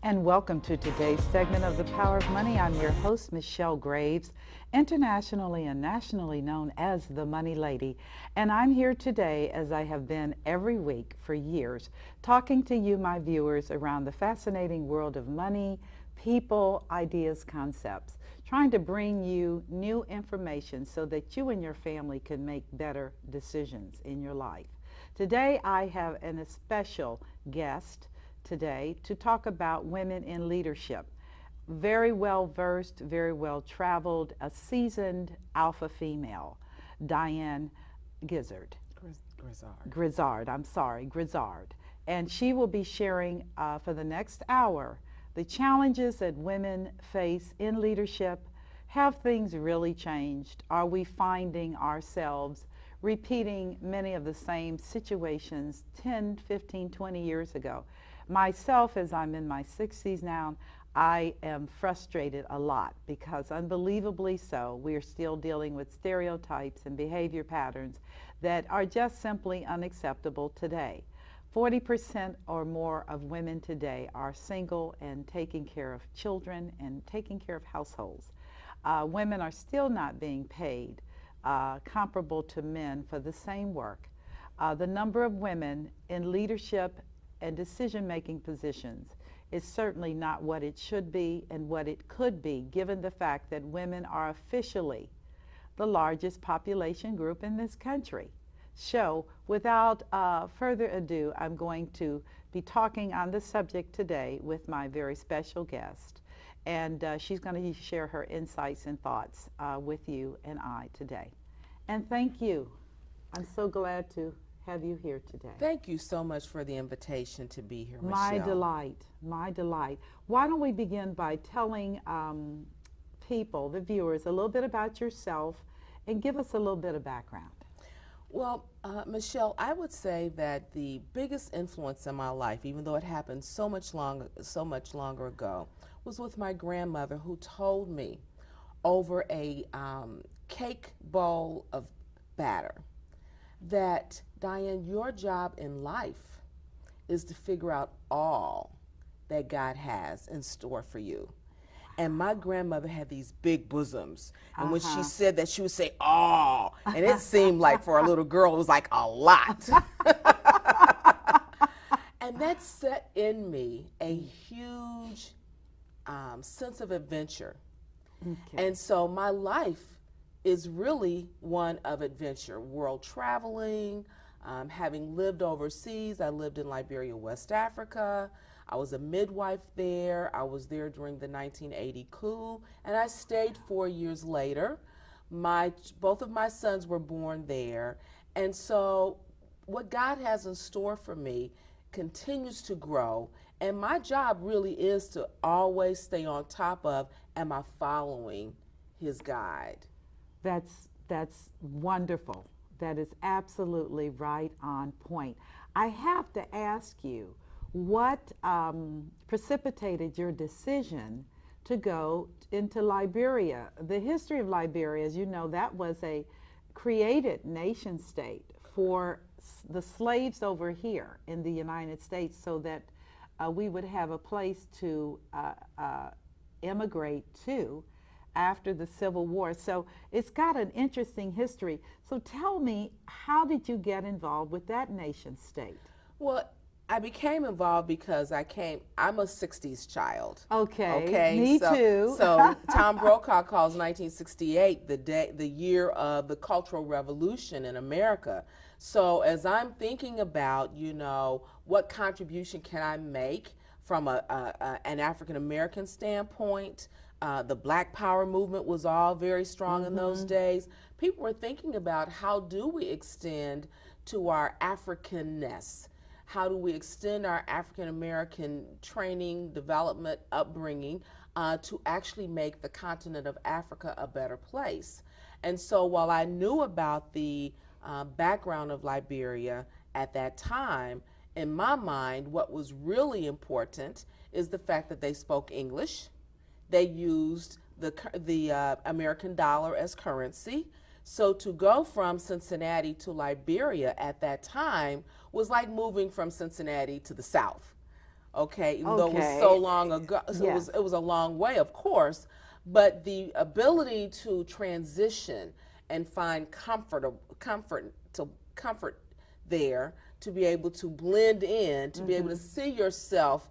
And welcome to today's segment of The Power of Money. I'm your host, Michelle Graves, internationally and nationally known as the Money Lady. And I'm here today, as I have been every week for years, talking to you, my viewers, around the fascinating world of money, people, ideas, concepts, trying to bring you new information so that you and your family can make better decisions in your life. Today, I have a special guest today to talk about women in leadership. Very well versed, very well traveled, a seasoned alpha female, Diane Gizzard. Grizzard. And she will be sharing for the next hour the challenges that women face in leadership. Have things really changed? Are we finding ourselves repeating many of the same situations 10, 15, 20 years ago? Myself, as I'm in my 60s now, I am frustrated a lot because, unbelievably so, we are still dealing with stereotypes and behavior patterns that are just simply unacceptable today. 40% or more of women today are single and taking care of children and taking care of households. Women are still not being paid comparable to men for the same work. The number of women in leadership and decision-making positions is certainly not what it should be and what it could be, given the fact that women are officially the largest population group in this country. So, without further ado, I'm going to be talking on the subject today with my very special guest, and she's going to share her insights and thoughts with you and I today. And thank you. I'm so glad to have you here today. Thank you so much for the invitation to be here, Michelle. My delight, my delight. Why don't we begin by telling people, the viewers, a little bit about yourself and give us a little bit of background. Well, Michelle, I would say that the biggest influence in my life, even though it happened so much longer ago, was with my grandmother, who told me over a cake bowl of batter that, Diane, your job in life is to figure out all that God has in store for you. And my grandmother had these big bosoms. And when she said that, she would say, all. And it seemed like for a little girl, it was like a lot. And that set in me a huge sense of adventure. Okay. And so my life is really one of adventure, world traveling, having lived overseas. I lived in Liberia, West Africa. I was a midwife there. I was there during the 1980 coup, and I stayed 4 years later. Both of my sons were born there, and so what God has in store for me continues to grow, and my job really is to always stay on top of, am I following His guide? That's wonderful. That is absolutely right on point. I have to ask you, what precipitated your decision to go into Liberia? The history of Liberia, as you know, that was a created nation state for the slaves over here in the United States so that we would have a place to immigrate to after the Civil War. So it's got an interesting history. So tell me, how did you get involved with that nation state? Well, I became involved because I'm a 60s child. Okay. Me too. So Tom Brokaw calls 1968 the year of the Cultural Revolution in America. So as I'm thinking about, what contribution can I make from an African American standpoint, the Black Power movement was all very strong in those days. People were thinking about, how do we extend to our Africanness? How do we extend our African American training, development, upbringing to actually make the continent of Africa a better place? And so while I knew about the background of Liberia at that time, in my mind, what was really important is the fact that they spoke English. They used the American dollar as currency. So to go from Cincinnati to Liberia at that time was like moving from Cincinnati to the South. Okay, even though it was so long ago, so it was a long way, of course, but the ability to transition and find comfort there, to be able to blend in, to be able to see yourself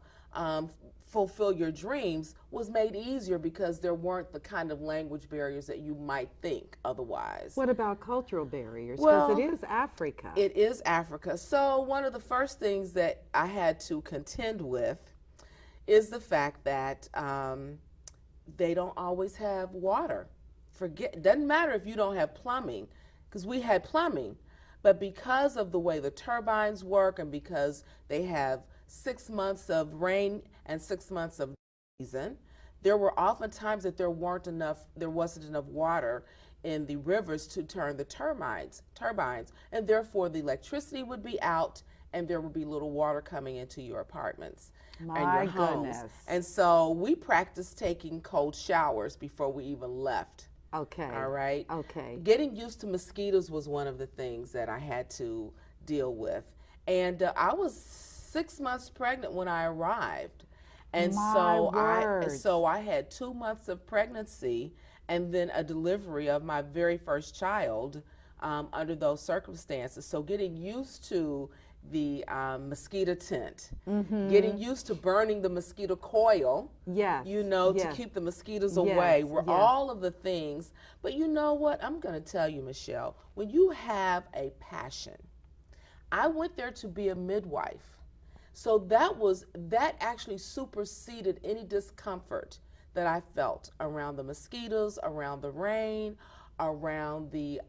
fulfill your dreams was made easier because there weren't the kind of language barriers that you might think otherwise. What about cultural barriers? Because it is Africa. It is Africa. So one of the first things that I had to contend with is the fact that they don't always have water. It doesn't matter if you don't have plumbing, because we had plumbing, but because of the way the turbines work and because they have 6 months of rain and 6 months of season, there were often times that there wasn't enough water in the rivers to turn the turbines, and therefore the electricity would be out and there would be little water coming into your apartments and your homes. Goodness. And so we practiced taking cold showers before we even left. Okay. All right. Okay. Getting used to mosquitoes was one of the things that I had to deal with. And I was 6 months pregnant when I arrived. And so I had 2 months of pregnancy and then a delivery of my very first child under those circumstances. So getting used to the mosquito tent, getting used to burning the mosquito coil, to keep the mosquitoes away, were all of the things. But you know what? I'm going to tell you, Michelle, when you have a passion, I went there to be a midwife. So that actually superseded any discomfort that I felt around the mosquitoes, around the rain, around the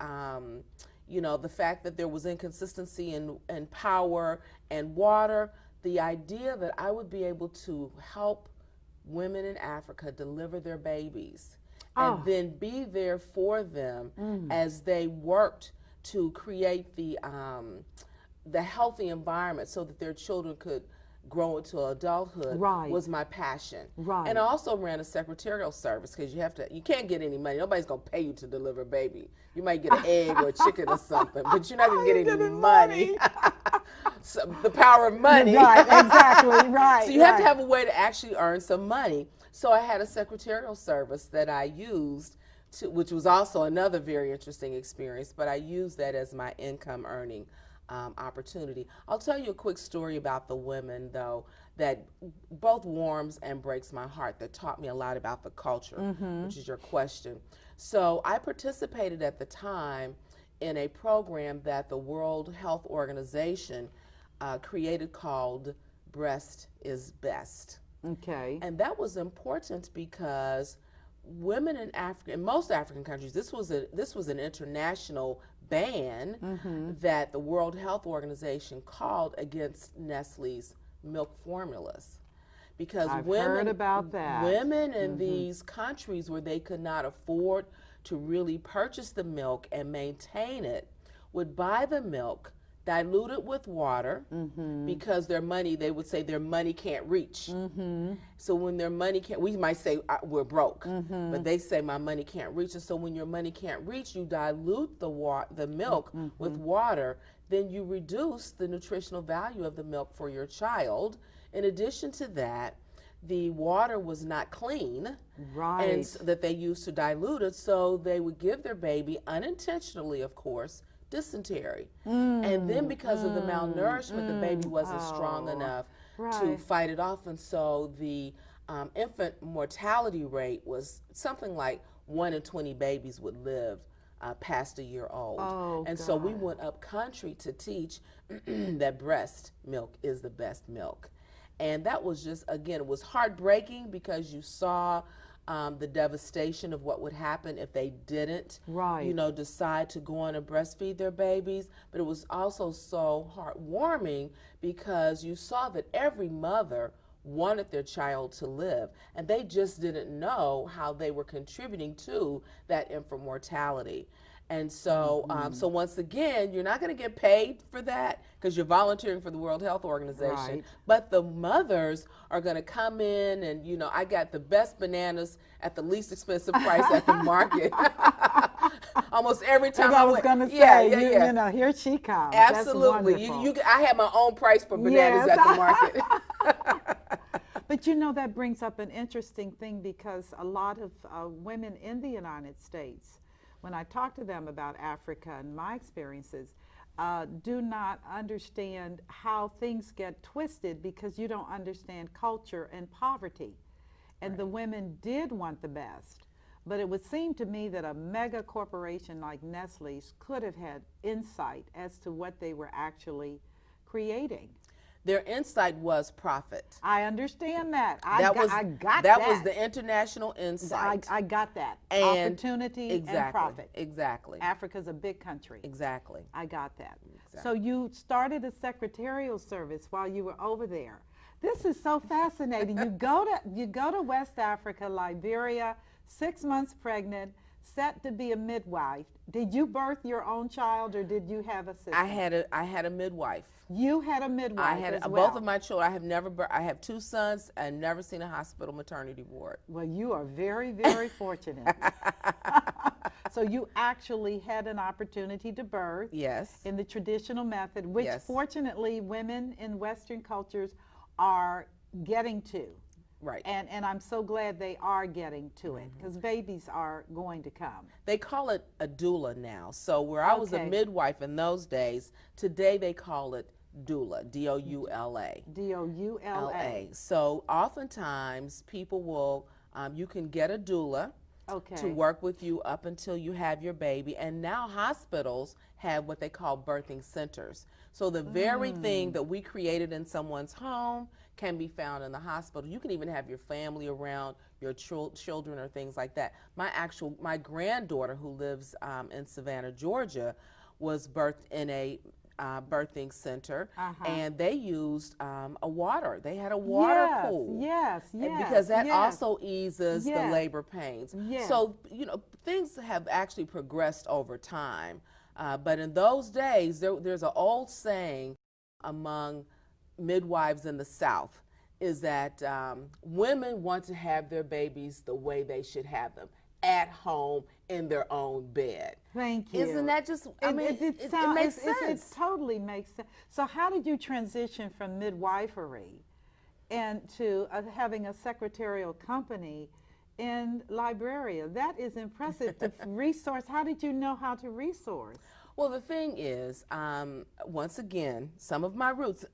the fact that there was inconsistency in power and water. The idea that I would be able to help women in Africa deliver their babies and then be there for them as they worked to create the healthy environment so that their children could grow into adulthood was my passion. And I also ran a secretarial service because you can't get any money. Nobody's going to pay you to deliver a baby. You might get an egg or a chicken or something, but you're not going to get any money. So the power of money. Right, exactly, right. So you have to have a way to actually earn some money. So I had a secretarial service that I used, which was also another very interesting experience, but I used that as my income earning opportunity. I'll tell you a quick story about the women, though, that both warms and breaks my heart, that taught me a lot about the culture, which is your question. So I participated at the time in a program that the World Health Organization created called Breast is Best. Okay. And that was important because women in Africa, in most African countries, this was an international ban that the World Health Organization called against Nestle's milk formulas, because heard about that. Women in these countries where they could not afford to really purchase the milk and maintain it would buy the milk, dilute it with water, because they would say their money can't reach. So when their money can't, we might say we're broke, but they say my money can't reach. And so when your money can't reach, you dilute the milk with water, then you reduce the nutritional value of the milk for your child. In addition to that, the water was not clean, and that they used to dilute it, so they would give their baby, unintentionally of course, dysentery. And then because of the malnourishment, the baby wasn't strong enough to fight it off, and so the infant mortality rate was something like 1 in 20 babies would live past a year old. So we went up country to teach that breast milk is the best milk. And that was just, again, it was heartbreaking because you saw the devastation of what would happen if they didn't, decide to go on and breastfeed their babies. But it was also so heartwarming because you saw that every mother wanted their child to live, and they just didn't know how they were contributing to that infant mortality. And so, so once again, you're not going to get paid for that because you're volunteering for the World Health Organization. But the mothers are going to come in, and I got the best bananas at the least expensive price at the market. Almost every time I was going to say, here she comes. Absolutely. I had my own price for bananas at the market. But you know, that brings up an interesting thing, because a lot of women in the United States, when I talk to them about Africa and my experiences, do not understand how things get twisted because you don't understand culture and poverty. And the women did want the best. But it would seem to me that a mega corporation like Nestle's could have had insight as to what they were actually creating. Their insight was profit. I understand that. I got that. That was the international insight. I got that. And opportunity and profit. Exactly. Africa's a big country. Exactly. I got that. Exactly. So you started a secretarial service while you were over there. This is so fascinating. You go to West Africa, Liberia, 6 months pregnant, set to be a midwife. Did you birth your own child, or did you have a sister? I had a midwife. You had a midwife. I had as well. Both of my children. I have 2 sons and never seen a hospital maternity ward. Well, you are very, very fortunate. So you actually had an opportunity to birth. Yes. In the traditional method, which Yes. fortunately women in Western cultures are getting to. Right. And I'm so glad they are getting to it, because babies are going to come. They call it a doula now. So where I was a midwife in those days, today they call it doula, D-O-U-L-A. D-O-U-L-A. So oftentimes people will, you can get a doula to work with you up until you have your baby. And now hospitals have what they call birthing centers. So the very thing that we created in someone's home can be found in the hospital. You can even have your family around, your children or things like that. My granddaughter, who lives in Savannah, Georgia, was birthed in a birthing center, and they used a water. They had a water pool. Yes, because that also eases the labor pains. Yes. So, you know, things have actually progressed over time. But in those days, there's an old saying among midwives in the South, is that women want to have their babies the way they should have them, at home in their own bed. Thank you. Isn't that just, I mean, it makes sense. It totally makes sense. So how did you transition from midwifery and to having a secretarial company in Liberia? That is impressive. To resource, how did you know how to resource? Well, the thing is, once again, some of my roots,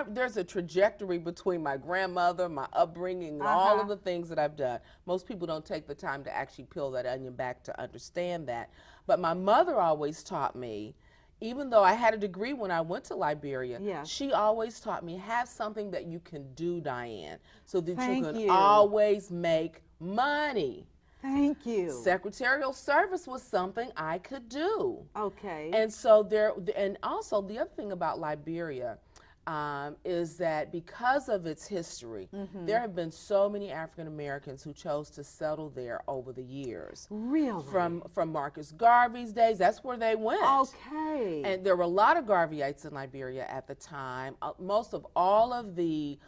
there's a trajectory between my grandmother, my upbringing, and all of the things that I've done. Most people don't take the time to actually peel that onion back to understand that. But my mother always taught me, even though I had a degree when I went to Liberia, she always taught me, have something that you can do, Diane, so that you can always make money. Thank you. Secretarial service was something I could do. Okay. And so and also the other thing about Liberia is that because of its history, there have been so many African Americans who chose to settle there over the years. Really? From Marcus Garvey's days, that's where they went. Okay. And there were a lot of Garveyites in Liberia at the time. Most of all of the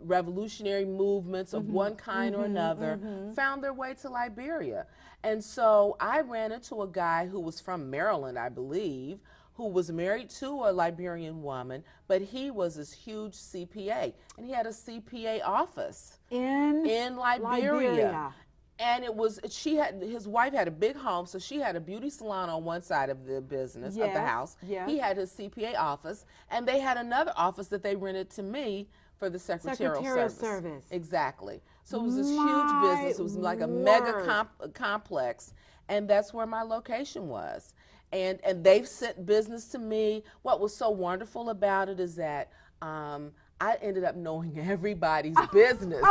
revolutionary movements of one kind or another found their way to Liberia. And so I ran into a guy who was from Maryland, I believe, who was married to a Liberian woman, but he was this huge CPA, and he had a CPA office in Liberia. And it was, his wife had a big home, so she had a beauty salon on one side of the business, of the house. He had his CPA office, and they had another office that they rented to me for the secretarial service. Exactly. So it was this huge business. It was like a mega complex, and that's where my location was. And they've sent business to me. What was so wonderful about it is that I ended up knowing everybody's business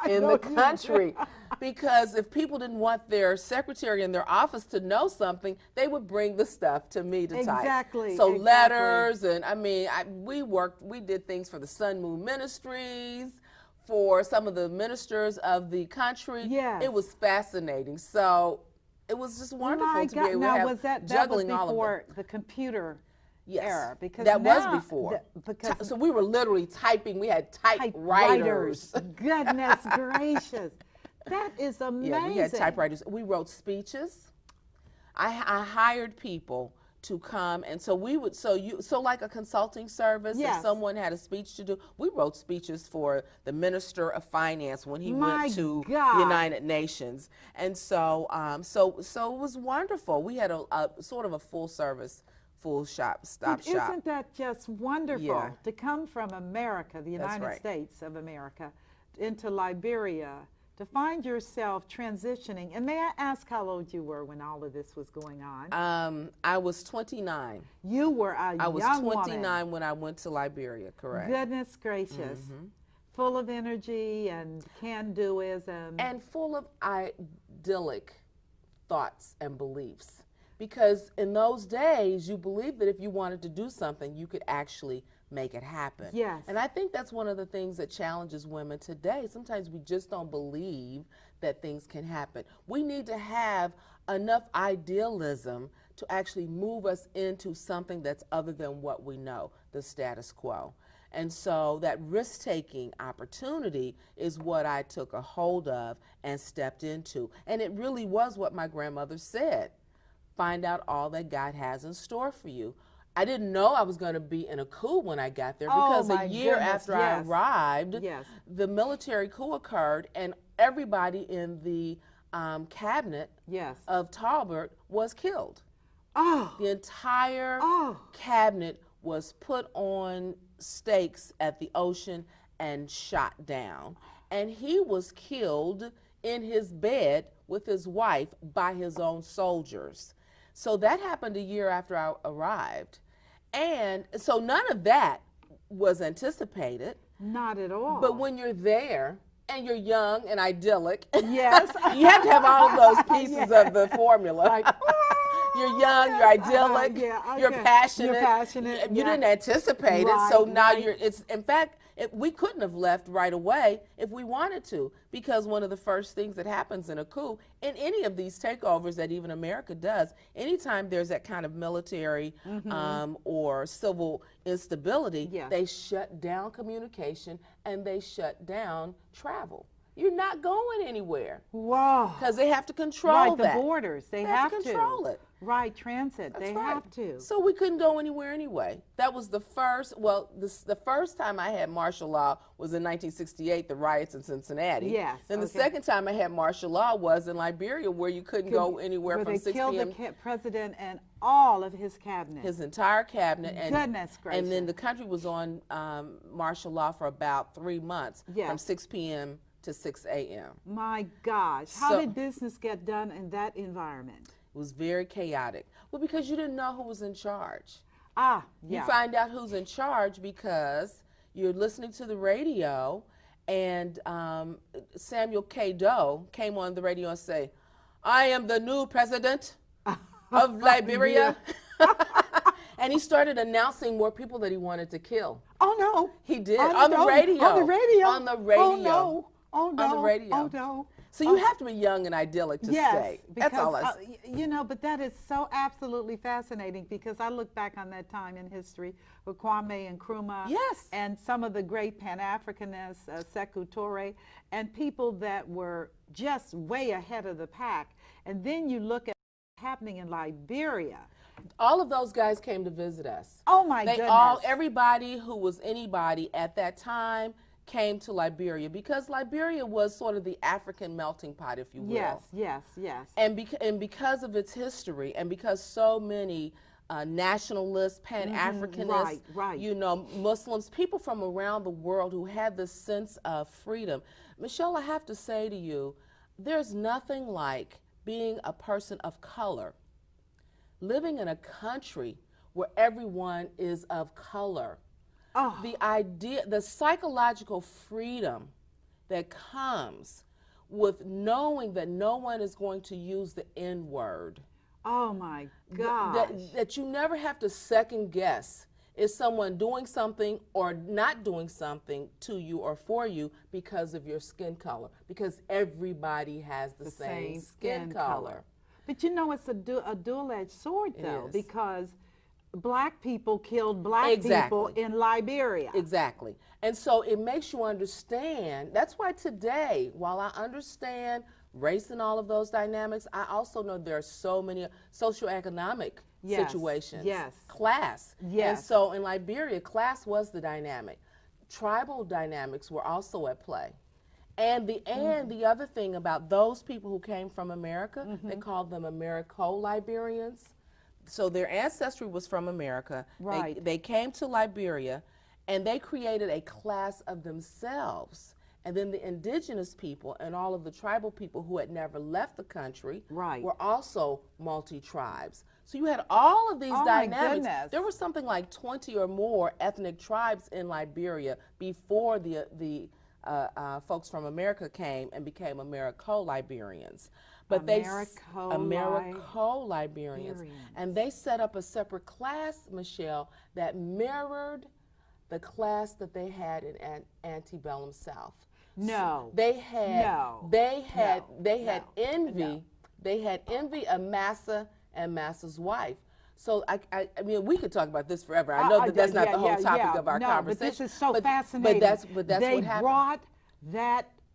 in the country, because if people didn't want their secretary in their office to know something, they would bring the stuff to me to type. Exactly. So letters, and I mean, we did things for the Sun Moon Ministries, for some of the ministers of the country. It was fascinating. So it was just wonderful to be able to have juggling all of them. Before the computer era, because that was before. So we were literally typing. We had typewriters. Goodness gracious, that is amazing. Yeah, we had typewriters. We wrote speeches. I hired people to come, and so we would, so like a consulting service. Yes. If someone had a speech to do, we wrote speeches for the Minister of Finance when he went to the United Nations, and so so it was wonderful. We had a sort of a full service, stop shop. Isn't that just wonderful, Yeah. to come from America, the United right. States of America, into Liberia, to find yourself transitioning? And may I ask how old you were when all of this was going on? I was 29. You were a I was young 29 woman. when I went to Liberia, correct. Goodness gracious. Full of energy and can-doism. And full of idyllic thoughts and beliefs. Because in those days, you believed that if you wanted to do something, you could actually make it happen. Yes. And I think that's one of the things that challenges women today. Sometimes we just don't believe that things can happen. We need to have enough idealism to actually move us into something that's other than what we know, the status quo. And so that risk-taking opportunity is what I took a hold of and stepped into. And it really was what my grandmother said. Find out all that God has in store for you. I didn't know I was going to be in a coup when I got there, because a year after I arrived, the military coup occurred, and everybody in the cabinet of Talbert was killed. The entire cabinet was put on stakes at the ocean and shot down. And he was killed in his bed with his wife by his own soldiers. So that happened a year after I arrived. And so none of that was anticipated. Not at all. But when you're there and you're young and idyllic, yes, you have to have all of those pieces of the formula. Like, you're young, you're idyllic, you're passionate. You're passionate. You didn't anticipate it, so now you're, in fact, we couldn't have left right away if we wanted to, because one of the first things that happens in a coup, in any of these takeovers that even America does, anytime there's that kind of military or civil instability, they shut down communication and they shut down travel. You're not going anywhere. Wow. Because they have to control the borders. They have to control it. Right, transit. They have to. So we couldn't go anywhere anyway. That was the first, well, the first time I had martial law was in 1968, the riots in Cincinnati. Yes. Then the second time I had martial law was in Liberia, where you couldn't go anywhere from 6 p.m. Where they killed the president and all of his cabinet. His entire cabinet. And, goodness gracious. And then the country was on martial law for about 3 months, from 6 p.m. to 6 a.m. My gosh. How did business get done in that environment? It was very chaotic. Well, because you didn't know who was in charge. You find out who's in charge because you're listening to the radio, and Samuel K. Doe came on the radio and say, "I am the new president of Liberia." And he started announcing more people that he wanted to kill. Oh, no. He did. On the radio. On the radio. On the radio. Oh, no. Oh, no. On the radio. Oh, no. So you have to be young and idyllic to stay. That's all I say. You know, but that is so absolutely fascinating, because I look back on that time in history with Kwame Nkrumah and some of the great Pan-Africanists, Sekou Touré, and people that were just way ahead of the pack. And then you look at what's happening in Liberia. All of those guys came to visit us. Oh, my goodness. Everybody who was anybody at that time came to Liberia, because Liberia was sort of the African melting pot, if you will. Yes. And because of its history, and because so many nationalists, Pan-Africanists, you know, Muslims, people from around the world who had this sense of freedom. Michelle, I have to say to you, there's nothing like being a person of color, living in a country where everyone is of color. The idea, the psychological freedom that comes with knowing that no one is going to use the N-word. Oh, my gosh. That you never have to second guess, is someone doing something or not doing something to you or for you because of your skin color, because everybody has the same skin color. But you know, it's a dual-edged sword, though, because Black people killed Black people in Liberia. Exactly. And so it makes you understand. That's why today, while I understand race in all of those dynamics, I also know there are so many socioeconomic situations. Yes. Class. Yes. And so in Liberia, class was the dynamic. Tribal dynamics were also at play. And the other thing about those people who came from America, they called them Americo-Liberians. So their ancestry was from America. Right. They came to Liberia, and they created a class of themselves. And then the indigenous people and all of the tribal people who had never left the country were also multi-tribes. So you had all of these dynamics. My goodness. There were something like 20 or more ethnic tribes in Liberia before the folks from America came and became Americo-Liberians. But Americo-Liberians. And they set up a separate class, Michelle, that mirrored the class that they had in antebellum South. No. They had envy. They had envy of Massa and Massa's wife. So I mean, we could talk about this forever. I know that's not the whole topic of our conversation. But this is so fascinating. But that's what happened.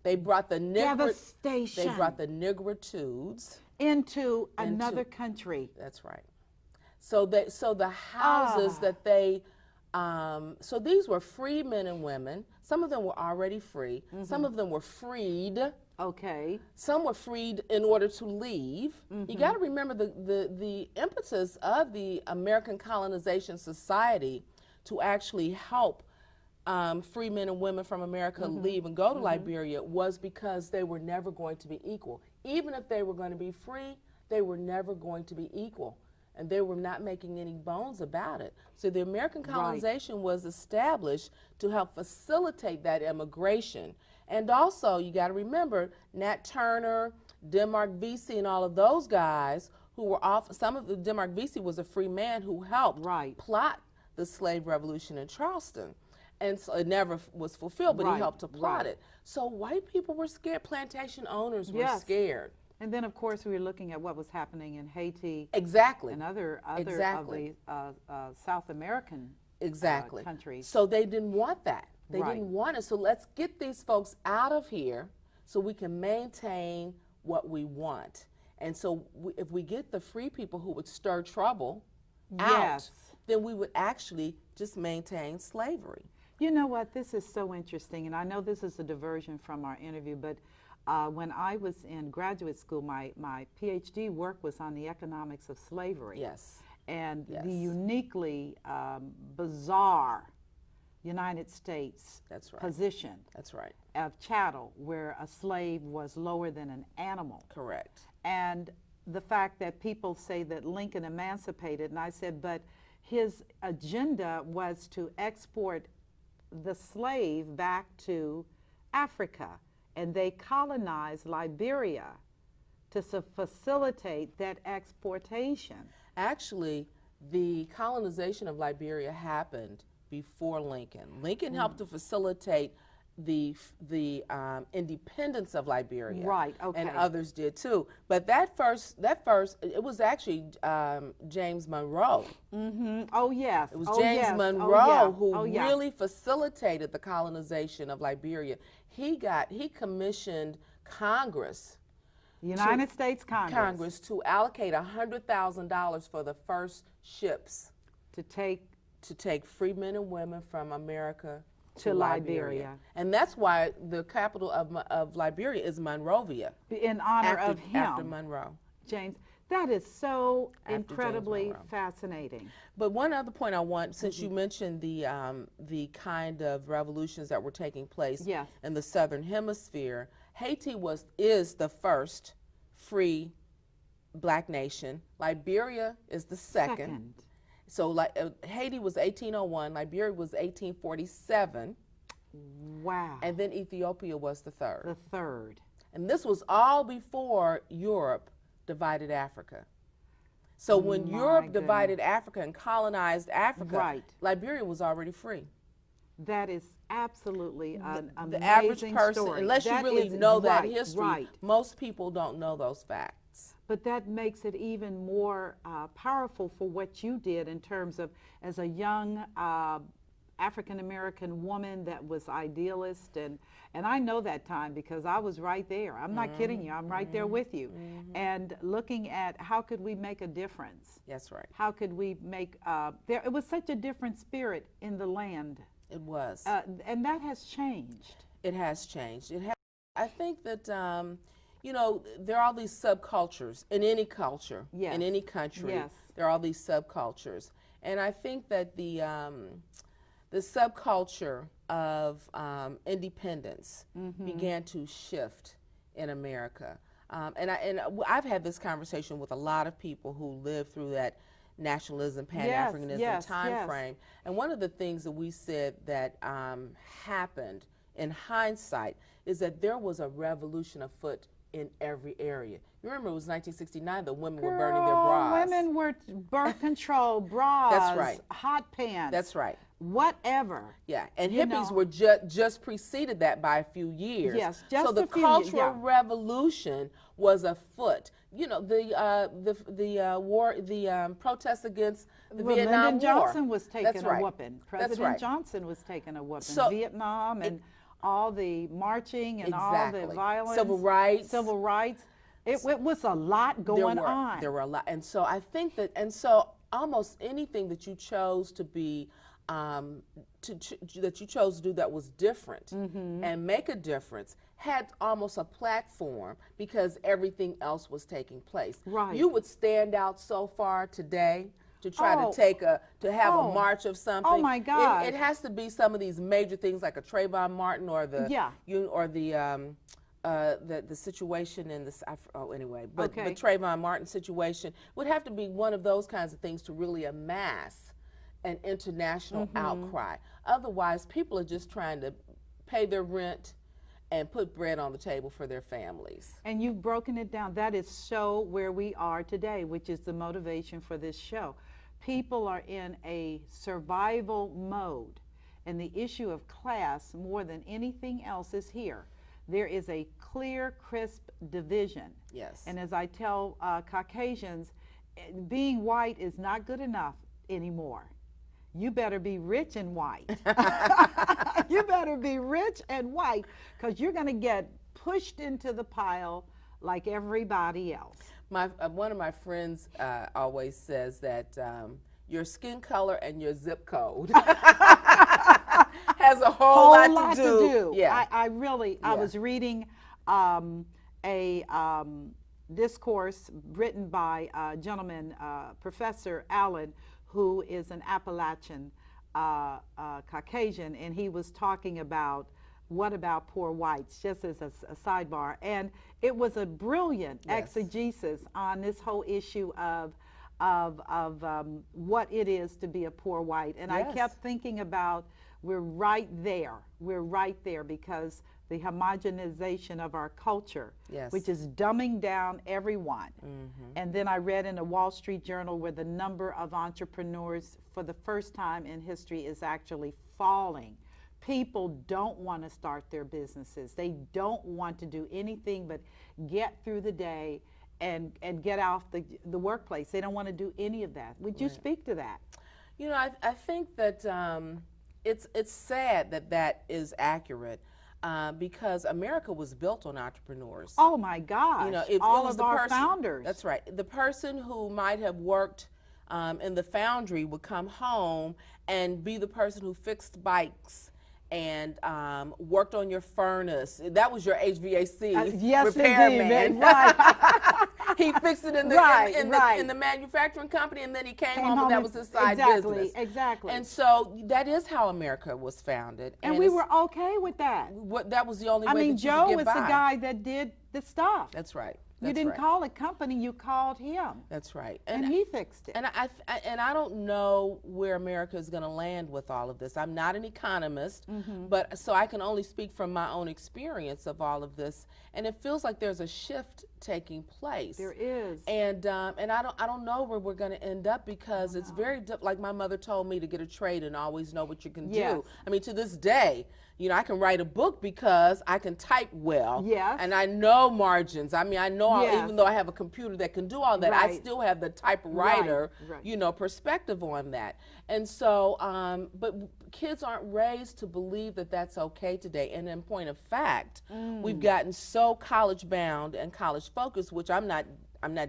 They brought the devastation. They brought the Negritudes into another country. That's right. So the houses that they so these were free men and women. Some of them were already free. Some of them were freed. Okay. Some were freed in order to leave. You got to remember the impetus of the American Colonization Society to actually help free men and women from America leave and go to Liberia was because they were never going to be equal. Even if they were going to be free, they were never going to be equal. And they were not making any bones about it. So the American colonization was established to help facilitate that immigration. And also, you got to remember, Nat Turner, Denmark Vesey, and all of those guys who were Denmark Vesey was a free man who helped plot the slave revolution in Charleston. And so it never was fulfilled, but he helped to plot it. So white people were scared. Plantation owners were scared. And then, of course, we were looking at what was happening in Haiti. Exactly. And other of the South American countries. So they didn't want that. They didn't want it. So let's get these folks out of here so we can maintain what we want. And so if we get the free people who would stir trouble out, then we would actually just maintain slavery. You know what? This is so interesting. And I know this is a diversion from our interview, but when I was in graduate school, my PhD work was on the economics of slavery. Yes. And the uniquely bizarre United States position of chattel, where a slave was lower than an animal. Correct. And the fact that people say that Lincoln emancipated, and I said, but his agenda was to export the slave back to Africa. And they colonized Liberia to facilitate that exportation. Actually, the colonization of Liberia happened before Lincoln. Lincoln helped to facilitate the independence of Liberia. Right, okay. And others did too. But that first, it was actually James Monroe. Oh, yes. It was James Monroe who really facilitated the colonization of Liberia. He commissioned Congress, United States Congress to allocate $100,000 for the first ships to take free men and women from America to Liberia. And that's why the capital of Liberia is Monrovia. In honor of him. After Monroe. James, that is so incredibly fascinating. But one other point I want, since you mentioned the kind of revolutions that were taking place in the Southern Hemisphere, Haiti is the first free black nation. Liberia is the second. So Haiti was 1801, Liberia was 1847. Wow. And then Ethiopia was the third. The third. And this was all before Europe divided Africa. So when Europe divided Africa and colonized Africa, Liberia was already free. That is absolutely an amazing the average person, story. unless you really know that history, most people don't know those facts. But that makes it even more powerful for what you did in terms of, as a young African American woman that was idealist, and I know that time because I was right there. I'm not kidding you. I'm right there with you. And looking at how could we make a difference? That's right. How could we make it was such a different spirit in the land. It was. And that has changed. It has changed. I think that you know, there are all these subcultures in any culture, Yes. in any country. Yes. There are all these subcultures, and I think that the subculture of independence began to shift in America. And I've had this conversation with a lot of people who lived through that nationalism, Pan-Africanism time frame. And one of the things that we said that happened in hindsight is that there was a revolution afoot in every area. You remember it was 1969, the women were burning their bras. Women were birth control, bras, That's right. hot pants. That's right. Whatever. Yeah, and You hippies know. were just preceded that by a few years. Yes, just so the a few years, Cultural Revolution was afoot. You know, the war, the protests against the Vietnam Lyndon War. Johnson was taking That's right. a whooping. That's President right. Johnson was taking a whooping. So- Vietnam and all the marching and Exactly. all the violence. Civil rights. Civil rights. It was a lot going on. There were a lot, and so I think that, and so almost anything that you chose to be, that you chose to do that was different and make a difference had almost a platform because everything else was taking place. Right. You would stand out so far today to try to have a march of something. Oh my God. It has to be some of these major things like a Trayvon Martin or the the situation in this, but the Trayvon Martin situation would have to be one of those kinds of things to really amass an international outcry. Otherwise, people are just trying to pay their rent and put bread on the table for their families. And you've broken it down. That is so where we are today, which is the motivation for this show. People are in a survival mode, and the issue of class, more than anything else, is here. There is a clear, crisp division. Yes. And as I tell Caucasians, being white is not good enough anymore. You better be rich and white. You better be rich and white, because you're going to get pushed into the pile like everybody else. One of my friends always says that your skin color and your zip code has a whole lot to do. Yeah. I was reading a discourse written by a gentleman, Professor Allen, who is an Appalachian Caucasian, and he was talking about what about poor whites, just as a sidebar. And it was a brilliant exegesis on this whole issue of what it is to be a poor white. And I kept thinking about, we're right there because the homogenization of our culture, which is dumbing down everyone. And then I read in a Wall Street Journal where the number of entrepreneurs for the first time in history is actually falling. People don't want to start their businesses. They don't want to do anything but get through the day and get off the workplace. They don't want to do any of that. Would you speak to that? You know, I think that it's sad that that is accurate. Because America was built on entrepreneurs. Oh my gosh! You know, all of our founders. That's right. The person who might have worked in the foundry would come home and be the person who fixed bikes and worked on your furnace. That was your HVAC repairman. Right. He fixed it in the manufacturing company, and then he came home and that was his side business. Exactly. And so that is how America was founded. And we were okay with that. That was the only way that you Joe could get was by. the guy that did the stuff. That's right. You didn't call a company, you called him. That's right. And he fixed it. And I don't know where America is going to land with all of this. I'm not an economist, but so I can only speak from my own experience of all of this. And it feels like there's a shift taking place. There is. And I don't know where we're going to end up, because it's very like my mother told me to get a trade and always know what you can do. I mean, to this day, you know, I can write a book because I can type well. Yes. And I know margins. I mean, I know even though I have a computer that can do all that, I still have the typewriter, you know, perspective on that. And so, but kids aren't raised to believe that that's okay today. And in point of fact, we've gotten so college bound and college focused, which I'm not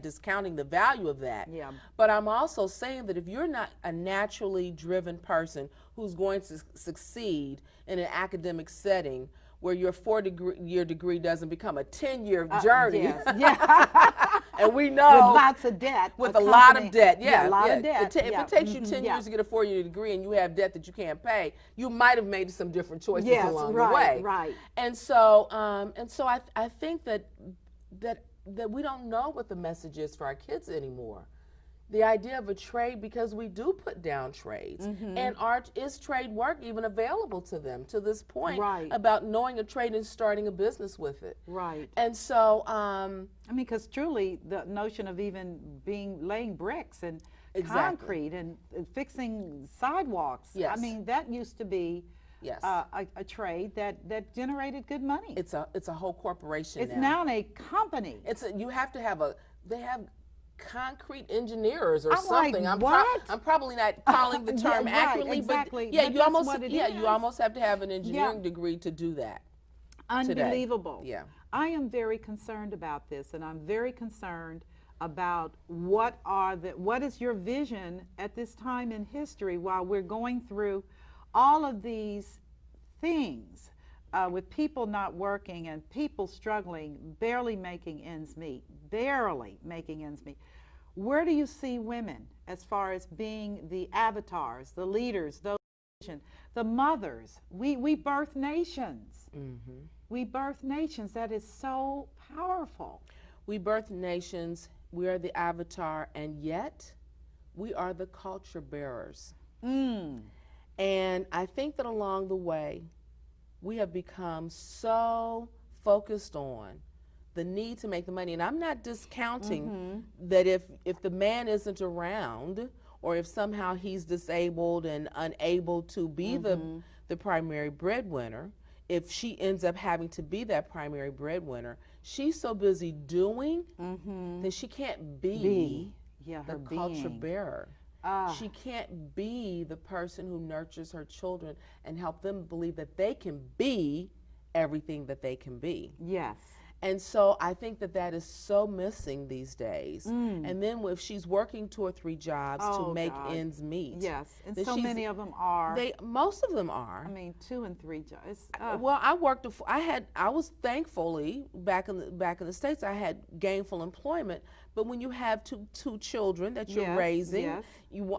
discounting the value of that. Yeah. But I'm also saying that if you're not a naturally driven person who's going to succeed in an academic setting where your 4-year degree doesn't become a 10-year journey. Yes. And we know. With lots of debt. With a lot of debt. Yeah. A lot of debt. If it takes you 10 years to get a 4-year degree and you have debt that you can't pay, you might have made some different choices along the way. Right. And so, I think that we don't know what the message is for our kids anymore. The idea of a trade, because we do put down trades, and is trade work even available to them to this point about knowing a trade and starting a business with it. Right. And so, I mean, because truly the notion of even laying bricks and concrete and fixing sidewalks, I mean, that used to be a trade that generated good money. It's a whole corporation. It's now a company. You have to have they have concrete engineers or something. Like, I'm probably not calling the term accurately, but you almost have to have an engineering degree to do that. Unbelievable. Today. Yeah. I am very concerned about this, and I'm very concerned about what is your vision at this time in history while we're going through all of these things with people not working and people struggling, barely making ends meet. Where do you see women as far as being the avatars, the leaders, the mothers? We birth nations. We birth nations. That is so powerful. We birth nations. We are the avatar, and yet we are the culture bearers. And I think that along the way, we have become so focused on the need to make the money. And I'm not discounting that if the man isn't around, or if somehow he's disabled and unable to be the primary breadwinner, if she ends up having to be that primary breadwinner, she's so busy doing that she can't be the culture bearer. She can't be the person who nurtures her children and help them believe that they can be everything that they can be. Yes. And so I think that is so missing these days. And then if she's working 2 or 3 jobs to make ends meet. Yes, and so many of them are. Most of them are. I mean, 2 and 3 jobs. Well, I was thankfully back in the States, I had gainful employment. But when you have two children that you're raising,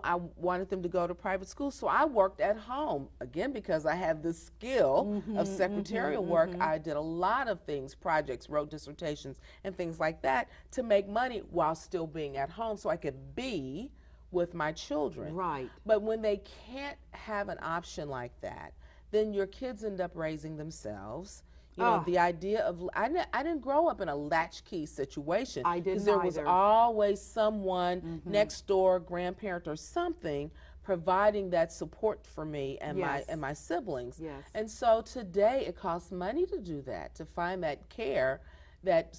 I wanted them to go to private school. So I worked at home, again, because I have the skill of secretarial work. I did a lot of things, projects, wrote dissertations, and things like that to make money while still being at home so I could be with my children. Right. But when they can't have an option like that, then your kids end up raising themselves. You know, the idea of, I didn't grow up in a latchkey situation. I didn't either. Because there was always someone next door, grandparent or something, providing that support for me and my siblings. Yes. And so today it costs money to do that, to find that care that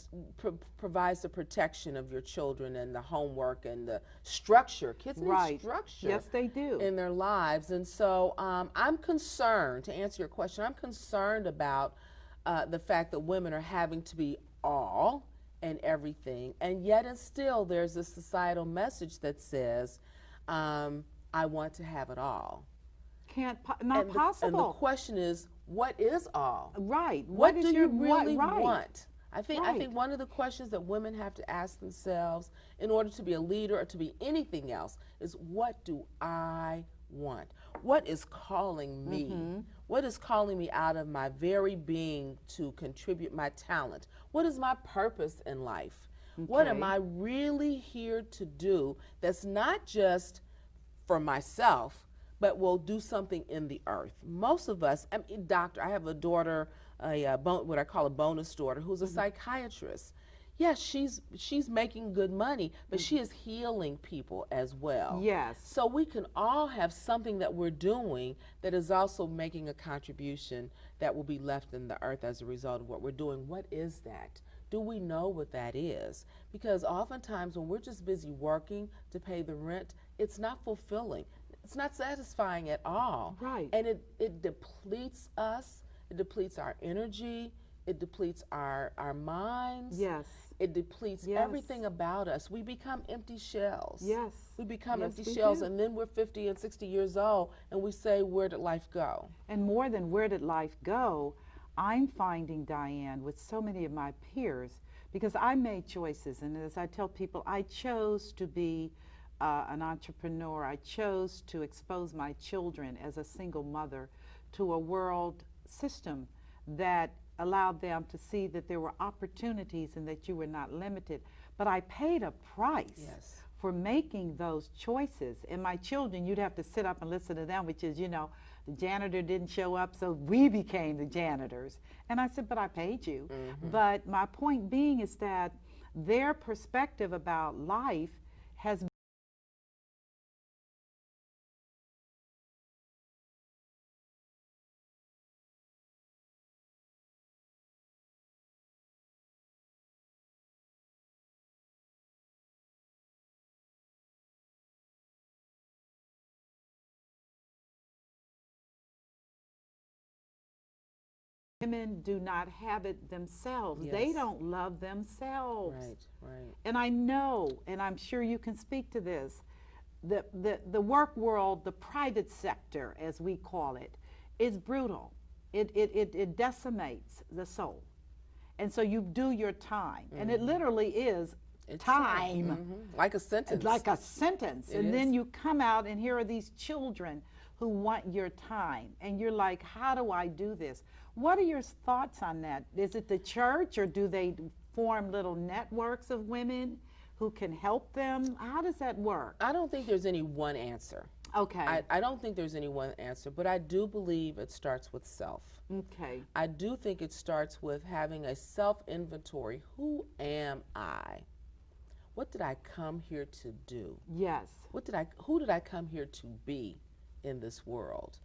provides the protection of your children and the homework and the structure. Kids need structure. Yes, they do. In their lives. And so I'm concerned, to answer your question, I'm concerned about the fact that women are having to be all and everything, and yet and still there's a societal message that says, I want to have it all. Not possible. And the question is, what is all? Right. What do you really want? I think one of the questions that women have to ask themselves in order to be a leader or to be anything else is, what do I want? What is calling me? What is calling me out of my very being to contribute my talent? What is my purpose in life? What am I really here to do that's not just for myself, but will do something in the earth? Most of us, I mean, I have a daughter, what I call a bonus daughter, who's a psychiatrist. yes, she's making good money, but she is healing people as well. Yes. So we can all have something that we're doing that is also making a contribution that will be left in the earth as a result of what we're doing. What is that? Do we know what that is? Because oftentimes when we're just busy working to pay the rent, it's not fulfilling. It's not satisfying at all. Right. And it depletes us, it depletes our energy, it depletes our minds. Yes. It depletes everything about us. We become empty shells. Yes. We become Yes, empty we shells, do. and then we're 50 and 60 years old, and we say, where did life go? And more than where did life go, I'm finding, Diane, with so many of my peers, because I made choices, and as I tell people, I chose to be an entrepreneur. I chose to expose my children as a single mother to a world system that allowed them to see that there were opportunities and that you were not limited. But I paid a price for making those choices. And my children, you'd have to sit up and listen to them, which is, you know, the janitor didn't show up, so we became the janitors. And I said, but I paid you. But my point being is that their perspective about life has women do not have it themselves. They don't love themselves. Right. And I know, and I'm sure you can speak to this, the work world, the private sector, as we call it, is brutal. It decimates the soul. And so you do your time. And it literally is time. Like a sentence. Like a sentence. And then you come out, and here are these children who want your time. And you're like, how do I do this? What are your thoughts on that? Is it the church, or do they form little networks of women who can help them? How does that work? I don't think there's any one answer. Okay. I don't think there's any one answer, but I do believe it starts with self. Okay. I do think it starts with having a self-inventory. Who am I? What did I come here to do? Yes. Who did I come here to be in this world?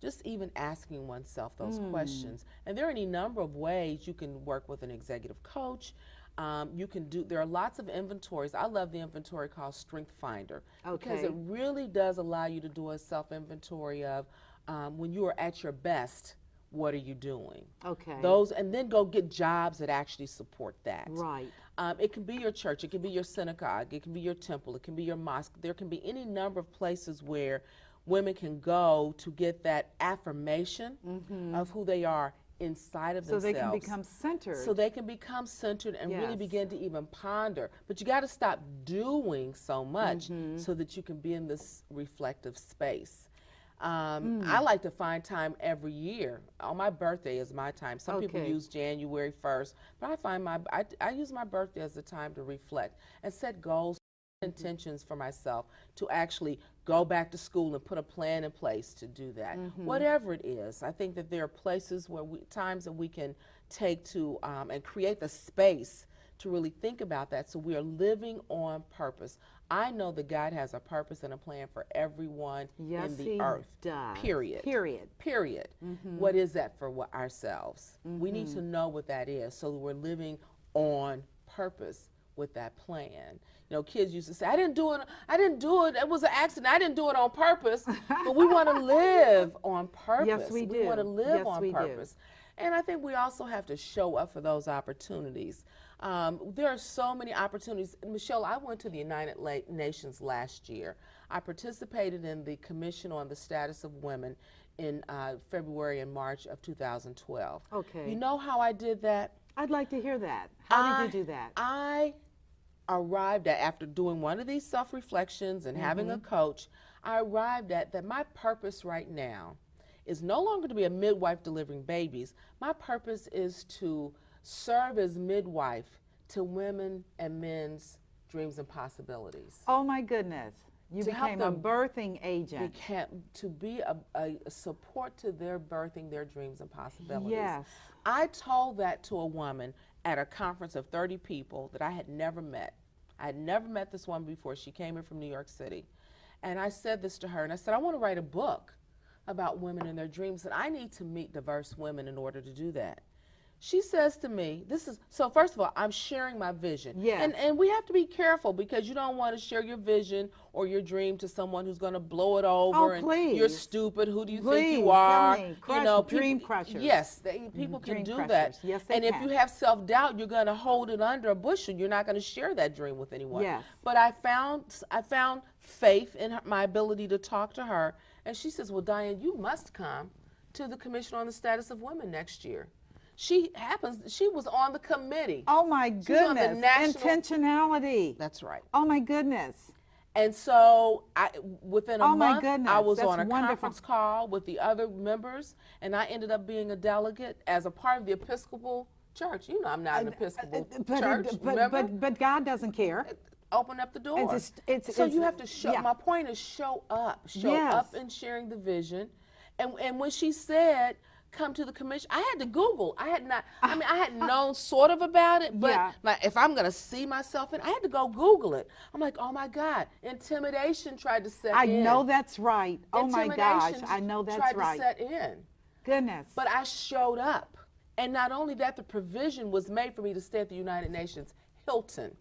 Just even asking oneself those questions. And there are any number of ways you can work with an executive coach. There are lots of inventories. I love the inventory called Strength Finder. Because it really does allow you to do a self-inventory of when you are at your best, what are you doing? Okay. And then go get jobs that actually support that. Right. It can be your church, it can be your synagogue, it can be your temple, it can be your mosque. There can be any number of places where women can go to get that affirmation of who they are inside of themselves. So they can become centered. So they can become centered and really begin to even ponder. But you got to stop doing so much so that you can be in this reflective space. I like to find time every year. On my birthday is my time. Some people use January 1st, but I find I use my birthday as a time to reflect and set goals, intentions for myself to actually go back to school and put a plan in place to do that. Whatever it is, I think that there are places where times that we can take to and create the space to really think about that, so we are living on purpose. I know that God has a purpose and a plan for everyone in the earth. Does. Period. What is that for ourselves? We need to know what that is, so that we're living on purpose with that plan. You know, kids used to say, I didn't do it, it was an accident, I didn't do it on purpose. But we want to live on purpose. Yes, we do. We want to live on purpose. And I think we also have to show up for those opportunities. There are so many opportunities. Michelle, I went to the United Nations last year. I participated in the Commission on the Status of Women in February and March of 2012. Okay. You know how I did that? I'd like to hear that. How did you do that? I arrived at, after doing one of these self-reflections and having a coach, I arrived at that my purpose right now is no longer to be a midwife delivering babies. My purpose is to serve as midwife to women and men's dreams and possibilities. Oh my goodness. You became a birthing agent. To be a support to their birthing their dreams and possibilities. Yes. I told that to a woman at a conference of 30 people that I had never met. I had never met this woman before. She came in from New York City. And I said this to her, and I said, I want to write a book about women and their dreams, and I need to meet diverse women in order to do that. She says to me, so first of all, I'm sharing my vision. Yes. And we have to be careful, because you don't want to share your vision or your dream to someone who's going to blow it over. Oh, please. And you're stupid. Who do you Please, think you are? Dream crushers. Yes, people can Dream do crushers. that. Yes, they and can. if you have self-doubt, you're going to hold it under a bushel. You're not going to share that dream with anyone. Yes. But I found faith in my ability to talk to her. And she says, well, Diane, you must come to the Commission on the Status of Women next year. She was on the committee. Oh my goodness. Intentionality. That's right. Oh my goodness. And so within a month, goodness. I was That's on a wonderful. conference call with the other members, and I ended up being a delegate as a part of the Episcopal Church. You know, I'm not an Episcopal church, remember? But God doesn't care. Open up the door. So you have to show, my point is show up. Show up in sharing the vision. And when she said, come to the commission, I had to Google. I had known sort of about it, but like, if I'm going to see myself in, I had to go Google it. I'm like, oh my God, intimidation tried to set in. I know that's right. Oh my gosh, I know that's right. Tried to set in. Goodness. But I showed up. And not only that, the provision was made for me to stay at the United Nations Hilton.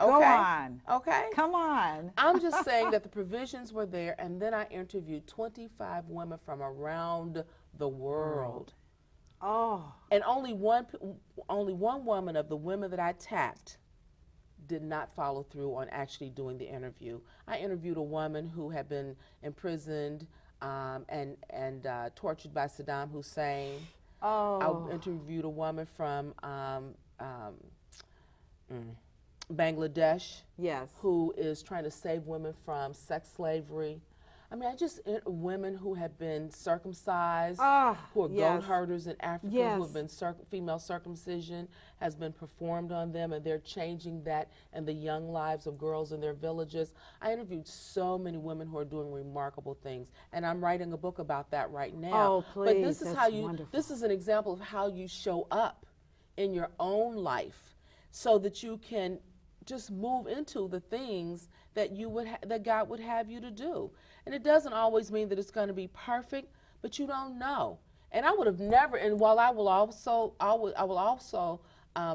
Okay. Go on. Okay. Come on. I'm just saying that the provisions were there, and then I interviewed 25 women from around the world. Oh. And only one woman of the women that I tapped did not follow through on actually doing the interview. I interviewed a woman who had been imprisoned and tortured by Saddam Hussein. Oh. I interviewed a woman from Bangladesh, who is trying to save women from sex slavery. I mean, women who have been circumcised, who are goat herders in Africa, who have been female circumcision has been performed on them, and they're changing that in the young lives of girls in their villages. I interviewed so many women who are doing remarkable things, and I'm writing a book about that right now. Oh, please, but this is wonderful. This is an example of how you show up in your own life so that you can just move into the things that that God would have you to do. And it doesn't always mean that it's going to be perfect, but you don't know. And I would have never, and while I will also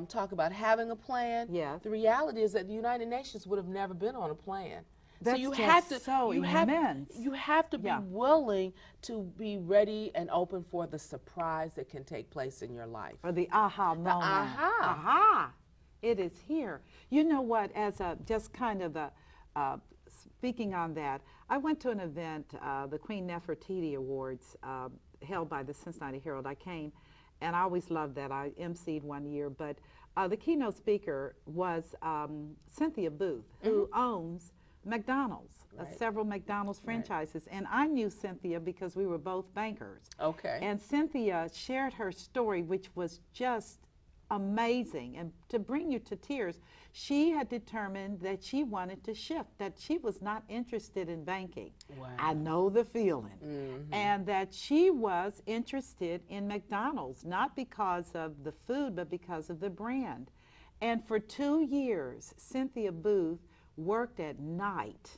talk about having a plan, the reality is that the United Nations would have never been on a plan. That's so you have to be willing to be ready and open for the surprise that can take place in your life. Or the aha moment. Aha. It is here. You know what, as just kind of speaking on that, I went to an event, the Queen Nefertiti Awards, held by the Cincinnati Herald. I came, and I always loved that. I emceed one year, but the keynote speaker was Cynthia Booth, who owns McDonald's, several McDonald's franchises. And I knew Cynthia because we were both bankers. Okay. And Cynthia shared her story, which was just amazing. And to bring you to tears, she had determined that she wanted to shift, that she was not interested in banking. Wow. I know the feeling. And that she was interested in McDonald's, not because of the food, but because of the brand. And for 2 years, Cynthia Booth worked at night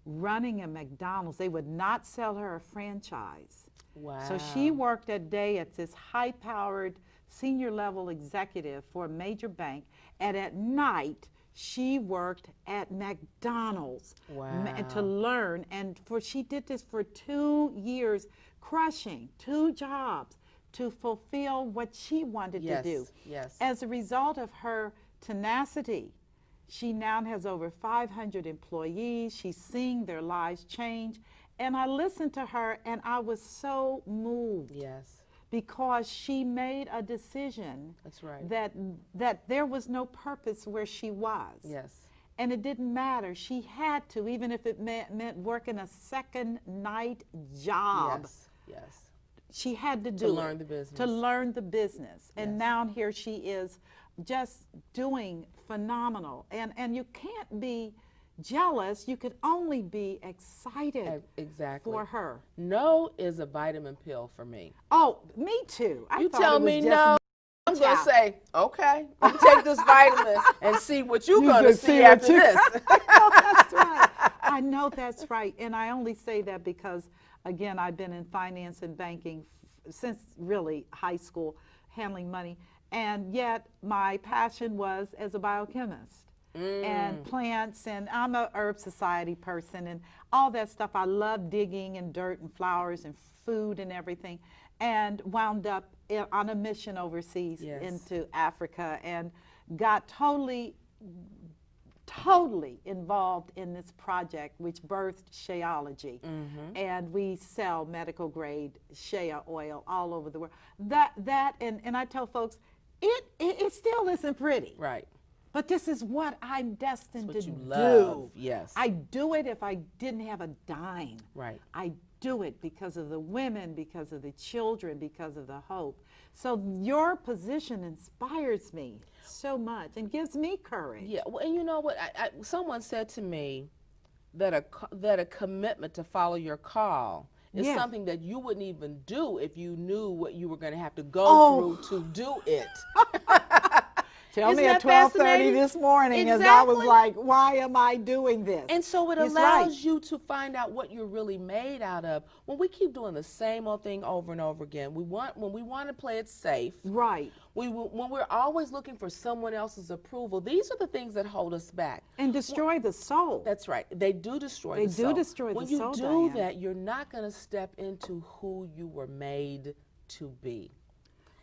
running a McDonald's. They would not sell her a franchise. Wow. So she worked at day as this high-powered senior level executive for a major bank, and at night she worked at McDonald's to learn. And she did this for 2 years, crushing 2 jobs to fulfill what she wanted to do. Yes. As a result of her tenacity, she now has over 500 employees. She's seeing their lives change. And I listened to her, and I was so moved. Yes. Because she made a decision. That's right. That there was no purpose where she was. Yes. And it didn't matter. She had to, even if it meant working a second night job. Yes. She had to do to learn the business. To learn the business. And now here she is just doing phenomenal. And you can't be jealous. You could only be excited for her. No is a vitamin pill for me. Oh, me too. You tell me no, I'm going to say, okay, let me take this vitamin and see what you're going to see after this. That's right. I know that's right. And I only say that because, again, I've been in finance and banking since really high school, handling money. And yet my passion was as a biochemist. And plants, and I'm a herb society person and all that stuff. I love digging and dirt and flowers and food and everything, and wound up on a mission overseas into Africa and got totally involved in this project which birthed Sheaology. And we sell medical grade shea oil all over the world. And I tell folks, it still isn't pretty. Right. But this is what I'm destined to do. Love. Yes. I do it if I didn't have a dime. Right. I do it because of the women, because of the children, because of the hope. So your position inspires me so much and gives me courage. Yeah. Well, and you know what? Someone said to me that a commitment to follow your call is something that you wouldn't even do if you knew what you were going to have to go through to do it. Tell me at 12:30 this morning as I was like, why am I doing this? And so it allows you to find out what you're really made out of. When we keep doing the same old thing over and over again, when we want to play it safe, right? When we're always looking for someone else's approval, these are the things that hold us back. And destroy the soul. That's right. They do destroy the soul. They do destroy the soul, When you do that, you're not going to step into who you were made to be.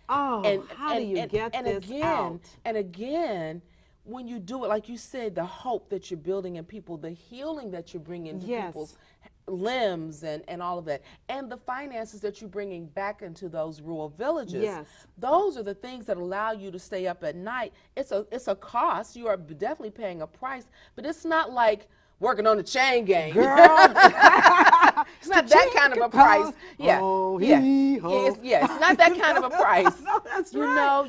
Oh, how do you get this out? And again, when you do it, like you said, the hope that you're building in people, the healing that you're bringing to people's limbs and all of that, and the finances that you're bringing back into those rural villages, those are the things that allow you to stay up at night. It's a cost. You are definitely paying a price, but it's not like working on the chain gang. Girl. It's not that kind of a price. Yeah. Oh, it's not that kind of a price. No, that's you right. know,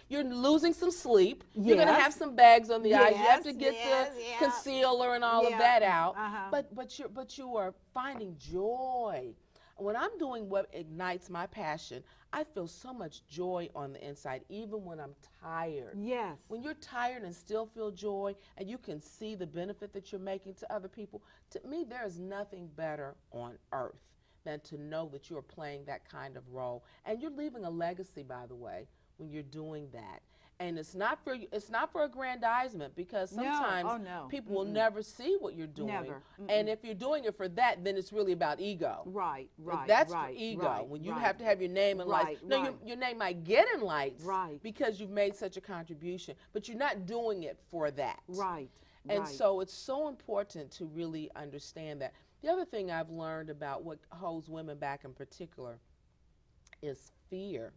you're losing some sleep. You're going to have some bags on the eyes. You have to get the concealer and all of that out. But you are finding joy. When I'm doing what ignites my passion, I feel so much joy on the inside, even when I'm tired. Yes. When you're tired and still feel joy, and you can see the benefit that you're making to other people, to me, there is nothing better on earth than to know that you're playing that kind of role. And you're leaving a legacy, by the way, when you're doing that. And it's not for aggrandizement, because sometimes people will never see what you're doing. Never. And if you're doing it for that, then it's really about ego. Right. That's for ego. When you have to have your name in lights. No, your name might get in lights because you've made such a contribution, but you're not doing it for that. Right. And so it's so important to really understand that. The other thing I've learned about what holds women back in particular is fear.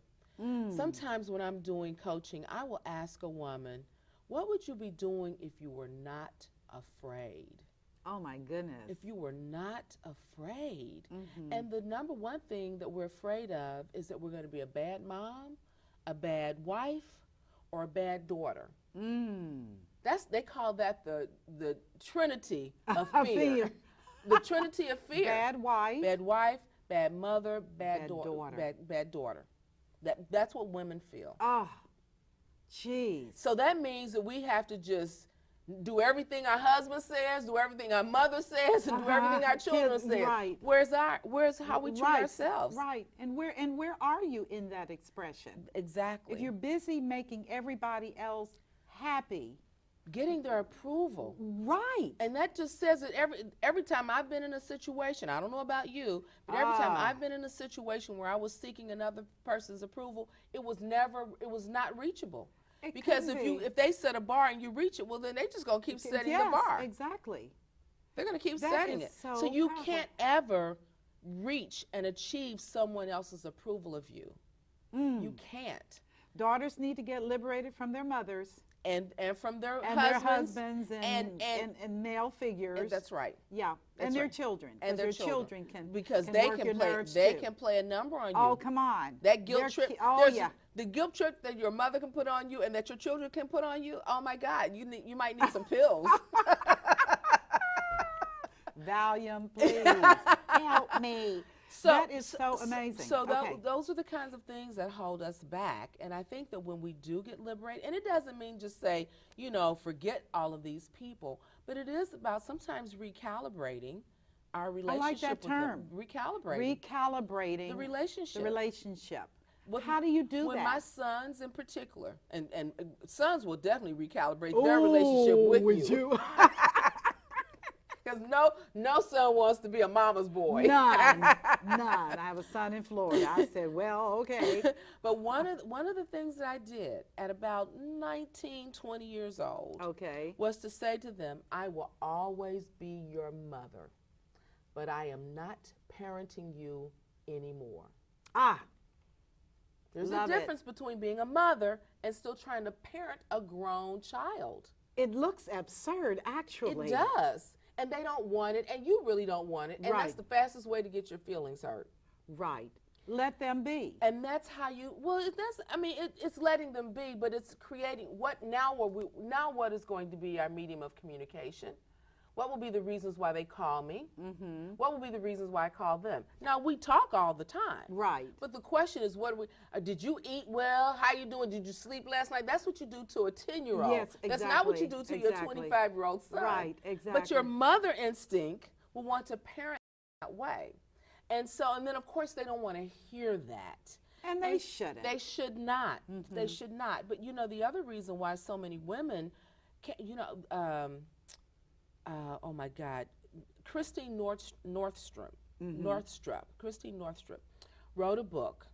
Sometimes when I'm doing coaching, I will ask a woman, what would you be doing if you were not afraid? Oh my goodness. If you were not afraid. And the number one thing that we're afraid of is that we're going to be a bad mom, a bad wife, or a bad daughter. They call that the trinity of fear. The trinity of fear. Bad wife, bad mother, bad daughter. That's what women feel. Oh, geez. So that means that we have to just do everything our husband says, do everything our mother says, and do everything our children say. Right. Where's how we treat ourselves? Right. And where are you in that expression? Exactly. If you're busy making everybody else happy, getting their approval. Right. And that just says that every time I've been in a situation, I don't know about you, but every time I've been in a situation where I was seeking another person's approval, it was not reachable. Because if they set a bar and you reach it, well, then they just gonna keep setting the bar. Exactly. They're gonna keep setting it. So you can't ever reach and achieve someone else's approval of you. You can't. Daughters need to get liberated from their mothers. And from their husbands and male figures. That's right. Yeah, and their children. And their children can can play a number on you. Oh, come on. That guilt trip. The guilt trip that your mother can put on you and that your children can put on you. Oh my God, you might need some pills. Valium, please help me. That is so amazing. So Okay. those are the kinds of things that hold us back. And I think that when we do get liberated, and it doesn't mean just say, forget all of these people, but it is about sometimes recalibrating our I relationship like that with term. them. Recalibrating. Recalibrating The relationship. The relationship. With, How do you do with that? my sons in particular, and sons will definitely recalibrate their relationship with you. Because no son wants to be a mama's boy. None. I have a son in Florida. I said, well, okay. But one of the things that I did at about 19, 20 years old, Okay. was to say to them, I will always be your mother, but I am not parenting you anymore. There's a difference between being a mother and still trying to parent a grown child. It looks absurd, actually. It does. And they don't want it, and you really don't want it. And that's the fastest way to get your feelings hurt. Right. Let them be. And that's how it's letting them be, but it's creating what is going to be our medium of communication? What will be the reasons why they call me? Mm-hmm. What will be the reasons why I call them? Now, we talk all the time. Right. But the question is, did you eat well? How you doing? Did you sleep last night? That's what you do to a 10-year-old. Yes, exactly. That's not what you do to your 25-year-old son. Right, exactly. But your mother instinct will want to parent that way. And then, of course, they don't want to hear that. And they shouldn't. They should not. Mm-hmm. They should not. But, the other reason why so many women can't, oh my God, Christine Northrup wrote a book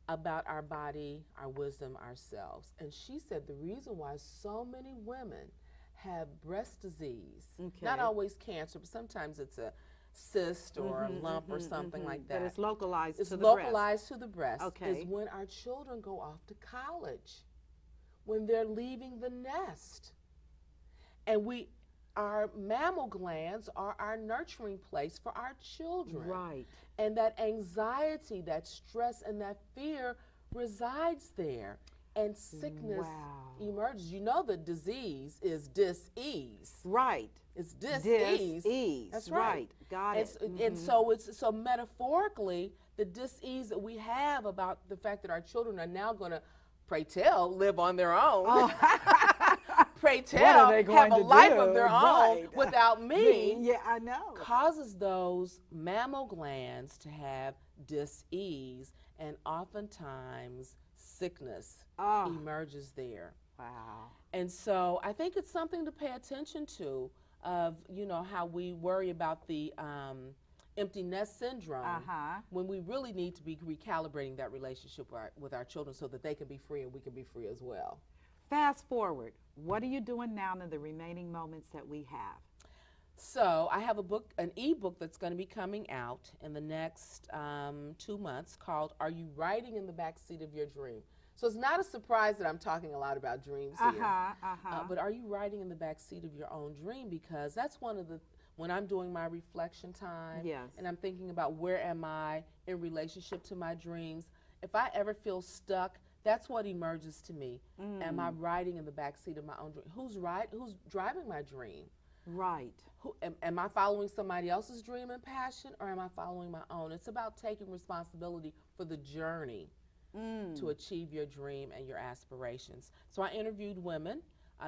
about our body, our wisdom, ourselves. And she said the reason why so many women have breast disease, not always cancer, but sometimes it's a cyst or a lump or something like that. But it's localized to the breast. It's localized to the breast. Okay. Is when our children go off to college, when they're leaving the nest. And our mammal glands are our nurturing place for our children. Right. And that anxiety, that stress, and that fear resides there. And sickness emerges. The disease is dis-ease. Right. It's dis-ease. Dis-ease. That's right. Got it. And so metaphorically, the dis-ease that we have about the fact that our children are now going to, pray tell, live on their own. Pray tell, have a life of their own without me. Yeah, I know. Causes those mammal glands to have dis-ease, and oftentimes sickness emerges there. Wow. And so I think it's something to pay attention to, of how we worry about the empty nest syndrome when we really need to be recalibrating that relationship with our children so that they can be free and we can be free as well. Fast forward. What are you doing now in the remaining moments that we have? So I have an ebook that's going to be coming out in the next 2 months called "Are You Riding in the Backseat of Your Dream?" So it's not a surprise that I'm talking a lot about dreams here. But are you riding in the backseat of your own dream? Because that's when I'm doing my reflection time, and I'm thinking about where am I in relationship to my dreams. If I ever feel stuck, that's what emerges to me. Am I riding in the backseat of my own dream? Who's driving my dream? Right. Am I following somebody else's dream and passion, or am I following my own? It's about taking responsibility for the journey to achieve your dream and your aspirations. So I interviewed women.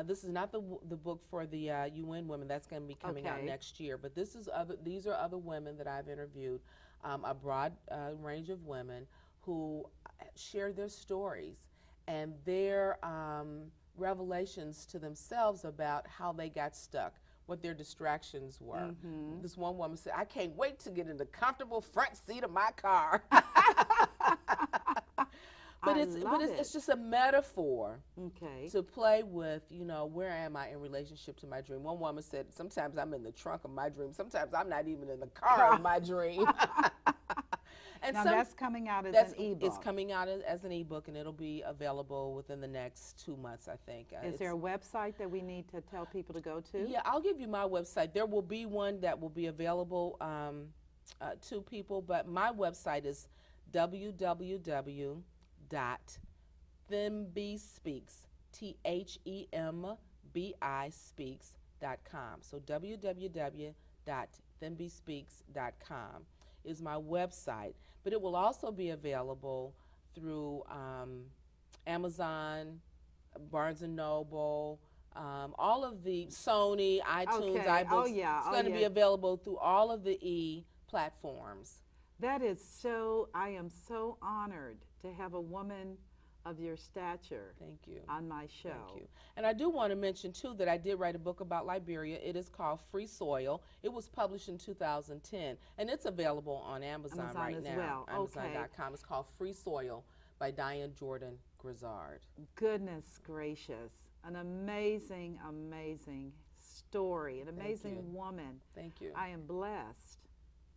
This is not the book for the UN women. That's going to be coming out next year. But these are other women that I've interviewed, a broad range of women who share their stories and their revelations to themselves about how they got stuck, what their distractions were. This one woman said, I can't wait to get in the comfortable front seat of my car. But it's just a metaphor to play with, where am I in relationship to my dream? One woman said, sometimes I'm in the trunk of my dream. Sometimes I'm not even in the car of my dream. And now that's coming out as an ebook. It's coming out as an ebook, and it'll be available within the next 2 months, I think. Is there a website that we need to tell people to go to? Yeah, I'll give you my website. There will be one that will be available to people, but my website is www.thembispeaks, THEMBI speaks.com. So www.thembispeaks.com is my website. But it will also be available through Amazon, Barnes and Noble, all of the Sony, iTunes, Okay. iBooks. Oh, yeah. It's Oh, going to be yeah. available through all of the platforms. That is so, I am so honored to have a woman of your stature Thank you. on my show. Thank you. And I do want to mention, too, that I did write a book about Liberia. It is called Free Soil. It was published in 2010, and it's available on Amazon right as now. well. Okay. Amazon.com. It's called Free Soil by Diane Jordan-Grizzard. Goodness gracious. An amazing, amazing story. An amazing woman. Thank you. I am blessed.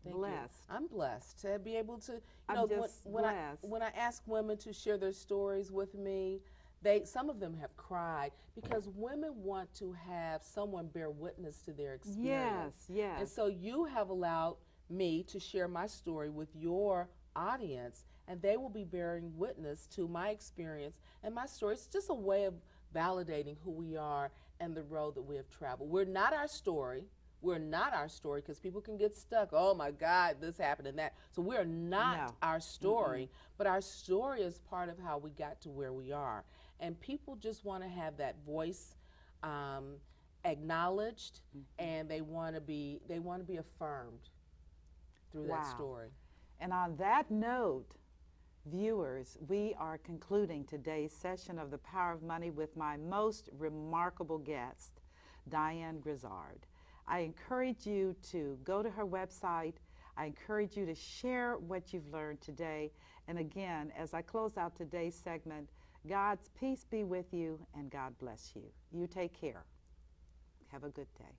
Thank blessed. You. I'm blessed to be able to, I'm just blessed. when I ask women to share their stories with me, some of them have cried because women want to have someone bear witness to their experience. Yes, yes. And so you have allowed me to share my story with your audience, and they will be bearing witness to my experience and my story. It's just a way of validating who we are and the road that we have traveled. We're not our story. We're not our story because people can get stuck. Oh my God, this happened and that. So we're not our story, but our story is part of how we got to where we are. And people just want to have that voice acknowledged, and they want to be affirmed through that story. And on that note, viewers, we are concluding today's session of The Power of Money with my most remarkable guest, Diane Grizzard. I encourage you to go to her website. I encourage you to share what you've learned today. And again, as I close out today's segment, God's peace be with you and God bless you. You take care. Have a good day.